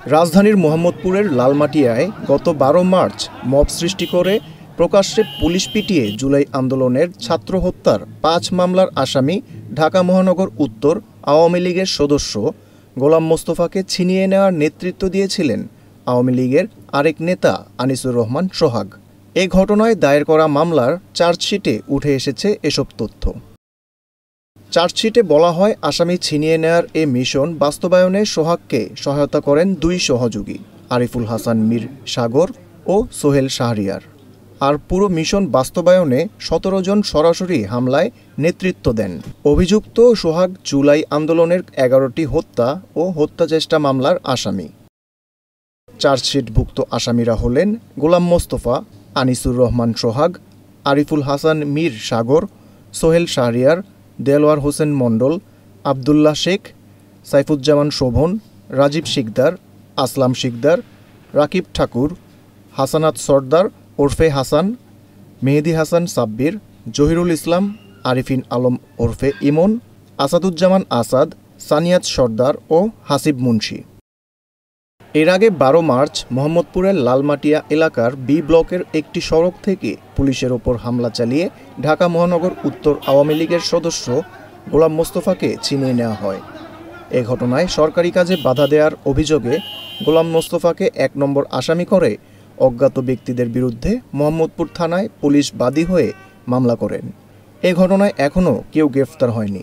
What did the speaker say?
রাজধানীর মোহাম্মদপুরের লালমাটিয়ায় গত ১২ মার্চ মব সৃষ্টি করে প্রকাশ্যে পুলিশ পিটিয়ে জুলাই আন্দোলনের ছাত্র হত্যার ৫ মামলার আসামি ঢাকা মহানগর উত্তর আওয়ামী লীগের সদস্য গোলাম মোস্তফাকে ছিনিয়ে নেওয়ার নেতৃত্ব দিয়েছিলেন আওয়ামী লীগের আরেক নেতা আনিসুর রহমান সোহাগ। এ ঘটনায় দায়ের করা মামলার চার্জশিটে উঠে এসেছে এসব তথ্য। চার্জশিটে বলা হয়, আসামি ছিনিয়ে নেয়ার এ মিশন বাস্তবায়নে সোহাগকে সহায়তা করেন ২ সহযোগী আরিফুল হাসান মীর সাগর ও সোহেল শাহরিয়ার। আর পুরো মিশন বাস্তবায়নে ১৭ জন সরাসরি হামলায় নেতৃত্ব দেন। অভিযুক্ত সোহাগ জুলাই আন্দোলনের ১১টি হত্যা ও হত্যাচেষ্টা মামলার আসামি। চার্জশিটভুক্ত আসামিরা হলেন গোলাম মোস্তফা, আনিসুর রহমান সোহাগ, আরিফুল হাসান মীর সাগর, সোহেল শাহরিয়ার, দেলোয়ার হোসেন মণ্ডল, আবদুল্লাহ শেখ, সাইফুজ্জামান শোভন, রাজীব শিকদার, আসলাম শিকদার, রাকিব ঠাকুর, হাসানাত সর্দার ওরফে হাসান, মেহেদি হাসান সাব্বির, জহিরুল ইসলাম, আরিফিন আলম ওরফে ইমন, আসাদুজ্জামান আসাদ, সানিয়াত সর্দার ও হাসিব মুন্সি। এর আগে ১২ মার্চ মোহাম্মদপুরের লালমাটিয়া এলাকার বি ব্লকের একটি সড়ক থেকে পুলিশের ওপর হামলা চালিয়ে ঢাকা মহানগর উত্তর আওয়ামী লীগের সদস্য গোলাম মোস্তফাকে ছিনিয়ে নেওয়া হয়। এ ঘটনায় সরকারি কাজে বাধা দেওয়ার অভিযোগে গোলাম মোস্তফাকে ১ নম্বর আসামি করে অজ্ঞাত ব্যক্তিদের বিরুদ্ধে মোহাম্মদপুর থানায় পুলিশ বাদী হয়ে মামলা করেন। এ ঘটনায় এখনও কেউ গ্রেফতার হয়নি।